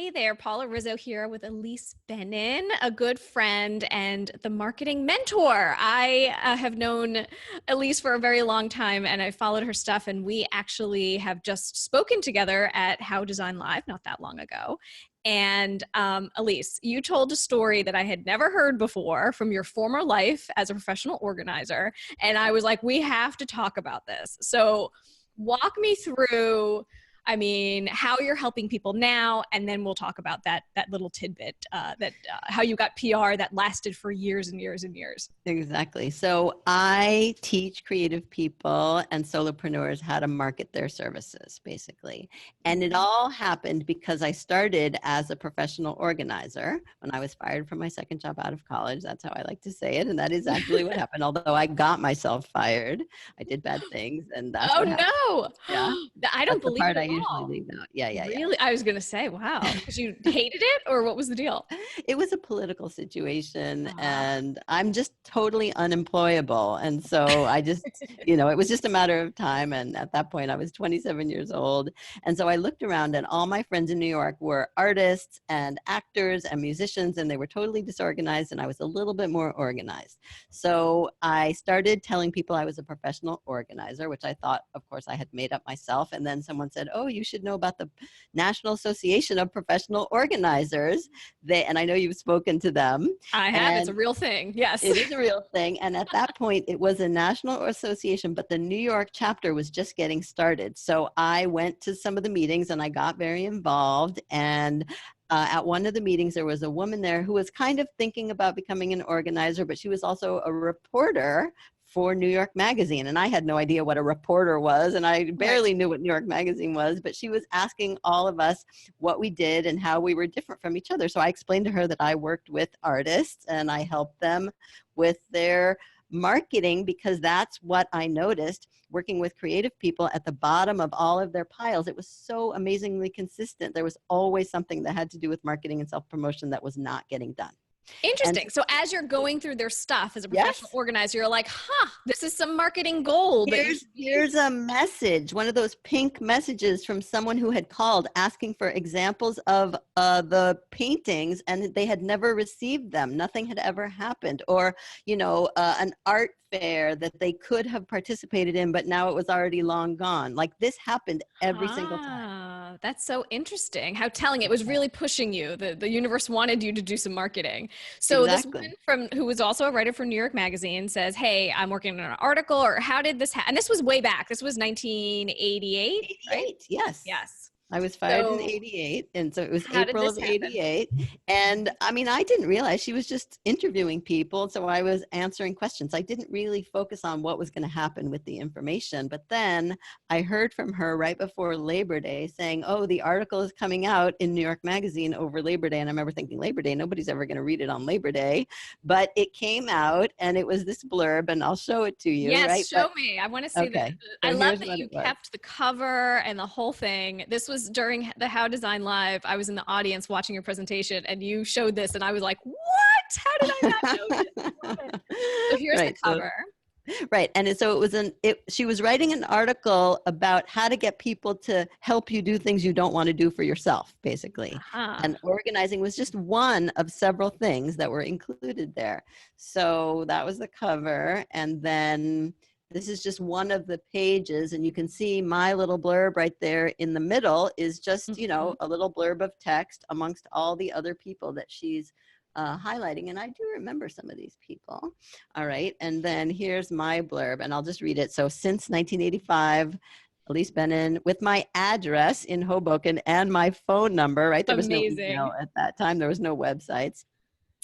Hey there, Paula Rizzo here with Elise Benin, a good friend and the marketing mentor. I have known Elise for a very long time and I followed her stuff, and we actually have just spoken together at How Design Live not that long ago. And Elise, you told a story that I had never heard before from your former life as a professional organizer. And I was like, we have to talk about this. So walk me through, I mean, how you're helping people now, and then we'll talk about that little tidbit how you got PR that lasted for years and years and years. Exactly. So I teach creative people and solopreneurs how to market their services, basically. And it all happened because I started as a professional organizer when I was fired from my second job out of college. That's how I like to say it. And that is actually what happened. Although I got myself fired, I did bad things, and that's Oh what happened. no! Yeah. I don't That's the believe part it I at usually all. leave out. Yeah. Really? I was gonna say, wow, because you hated it, or what was the deal? It was a political situation, Ah. and I'm just totally unemployable. And so I just, it was just a matter of time. And at that point, I was 27 years old. And so I looked around, and all my friends in New York were artists and actors and musicians, and they were totally disorganized. And I was a little bit more organized. So I started telling people I was a professional organizer, which I thought, of course, I had made up myself. And then someone said, "Oh, you should know about the National Association of Professional Organizers." And I know you've spoken to them. I have. It's a And real thing. Yes. it is a real thing. And at that point, it was a national association, but the New York chapter was just getting started. So I went to some of the meetings and I got very involved. And at one of the meetings, there was a woman there who was kind of thinking about becoming an organizer, but she was also a reporter for New York Magazine. And I had no idea what a reporter was, and I barely knew what New York Magazine was, but she was asking all of us what we did and how we were different from each other. So I explained to her that I worked with artists and I helped them with their marketing, because that's what I noticed working with creative people. At the bottom of all of their piles, it was so amazingly consistent. There was always something that had to do with marketing and self-promotion that was not getting done. Interesting. So as you're going through their stuff as a professional Yes. organizer, you're like, this is some marketing gold. Here's a message, one of those pink messages from someone who had called asking for examples of the paintings, and they had never received them. Nothing had ever happened. Or, an art fair that they could have participated in, but now it was already long gone. Like, this happened every single time. That's so interesting. How telling. It was really pushing you. The universe wanted you to do some marketing. So this Exactly. woman who was also a writer for New York Magazine says, "Hey, I'm working on an article," or how did this happen? And this was way back. This was 1988, right? 88, yes. Yes. I was fired in So 88. And so it was how did April this of happen? 88. And I mean, I didn't realize she was just interviewing people. So I was answering questions. I didn't really focus on what was going to happen with the information. But then I heard from her right before Labor Day saying, "Oh, the article is coming out in New York Magazine over Labor Day." And I remember thinking, Labor Day, nobody's ever going to read it on Labor Day. But it came out, and it was this blurb, and I'll show it to you, right? Yes, show me. I want to see Okay. I So love here's that what you it was. kept the cover and the whole thing. This was during the How Design Live. I was in the audience watching your presentation, and you showed this, and I was like, "What? How did I not know this?" I love it. So here's the Right. cover. Right. And so she was writing an article about how to get people to help you do things you don't want to do for yourself, basically. Uh-huh. And organizing was just one of several things that were included there. So that was the cover. And then this is just one of the pages, and you can see my little blurb right there in the middle is just, Mhm. a little blurb of text amongst all the other people that she's highlighting. And I do remember some of these people. All right. And then here's my blurb, and I'll just read it. So, since 1985, Elise Benin, with my address in Hoboken and my phone number, right? There was no email Amazing. at that time. There was no websites.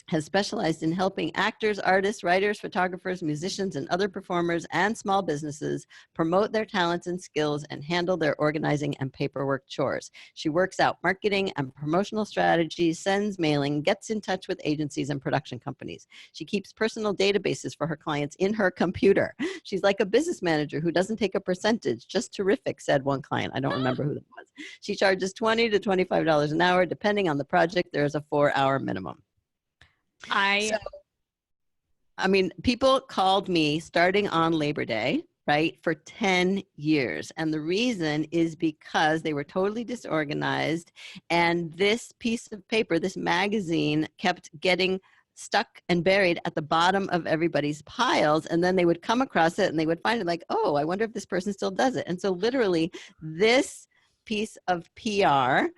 Has specialized in helping actors, artists, writers, photographers, musicians, and other performers and small businesses promote their talents and skills and handle their organizing and paperwork chores. She works out marketing and promotional strategies, sends mailing, gets in touch with agencies and production companies. She keeps personal databases for her clients in her computer. She's like a business manager who doesn't take a percentage. Just terrific, said one client. I don't remember who that was. She charges $20 to $25 an hour. Depending on the project, there is a 4-hour minimum. So, I I mean, people called me starting on Labor Day, right, for 10 years. And the reason is because they were totally disorganized. And this piece of paper, this magazine, kept getting stuck and buried at the bottom of everybody's piles. And then they would come across it and they would find it like, oh, I wonder if this person still does it. And so literally this piece of PR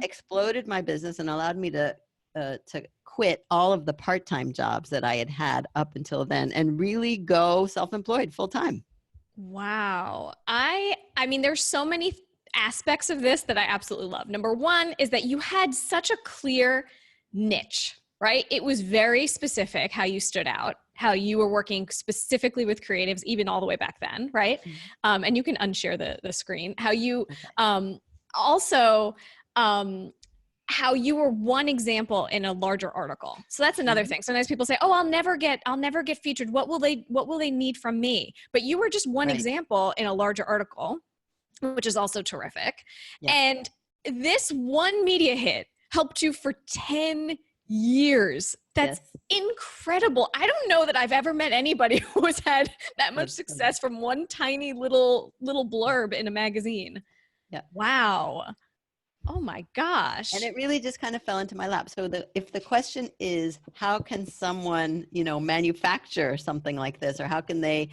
exploded my business and allowed me to quit all of the part-time jobs that I had had up until then and really go self-employed full-time. Wow. I mean, there's so many aspects of this that I absolutely love. Number one is that you had such a clear niche, right? It was very specific how you stood out, how you were working specifically with creatives, even all the way back then, right? And you can unshare the screen. How you also how you were one example in a larger article. So that's another thing. Sometimes people say, "Oh, I'll never get featured. What will they need from me?" But you were just one example in a larger article, which is also terrific. Yeah. And this one media hit helped you for 10 years. That's incredible. I don't know that I've ever met anybody who has had that much success from one tiny little blurb in a magazine. Yeah. Wow. Oh my gosh. And it really just kind of fell into my lap. So if the question is, how can someone, manufacture something like this, or how can they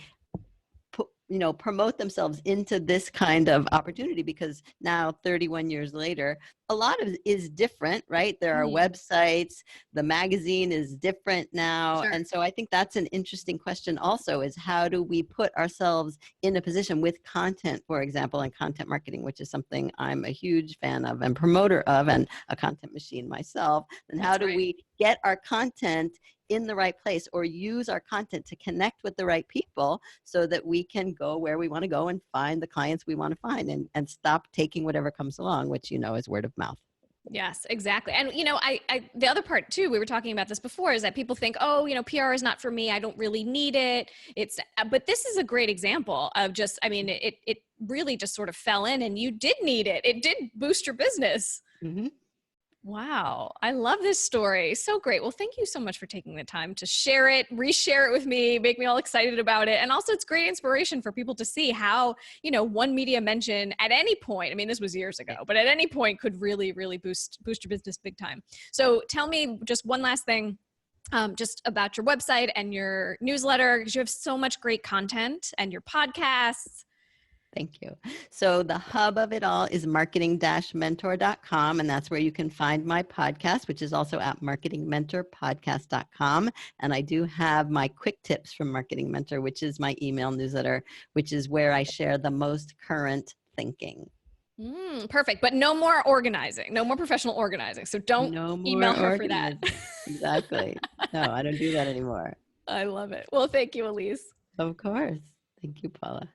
promote themselves into this kind of opportunity? Because now 31 years later, a lot of it is different, right? There are websites, the magazine is different now. Sure. And so I think that's an interesting question also, is how do we put ourselves in a position with content, for example, and content marketing, which is something I'm a huge fan of and promoter of, and a content machine myself. And how do we get our content in the right place, or use our content to connect with the right people so that we can go where we want to go and find the clients we want to find, and stop taking whatever comes along, which, is word of mouth. Yes, exactly. And, the other part too, we were talking about this before, is that people think, oh, PR is not for me. I don't really need it. But this is a great example of just, it really just sort of fell in and you did need it. It did boost your business. Mm-hmm. Wow. I love this story. So great. Well, thank you so much for taking the time to share it, reshare it with me, make me all excited about it. And also it's great inspiration for people to see how, one media mention at any point, this was years ago, but at any point could really, really boost your business big time. So tell me just one last thing, just about your website and your newsletter, because you have so much great content, and your podcasts. Thank you. So the hub of it all is marketing-mentor.com, and that's where you can find my podcast, which is also at marketingmentorpodcast.com. And I do have my quick tips from Marketing Mentor, which is my email newsletter, which is where I share the most current thinking. Perfect. But no more organizing, no more professional organizing. So don't email her for that. Exactly. No, I don't do that anymore. I love it. Well, thank you, Elise. Of course. Thank you, Paula.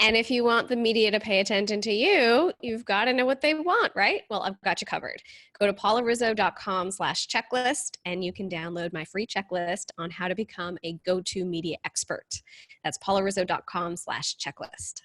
And if you want the media to pay attention to you, you've got to know what they want, right? Well, I've got you covered. Go to paularizzo.com/checklist, and you can download my free checklist on how to become a go-to media expert. That's paularizzo.com/checklist.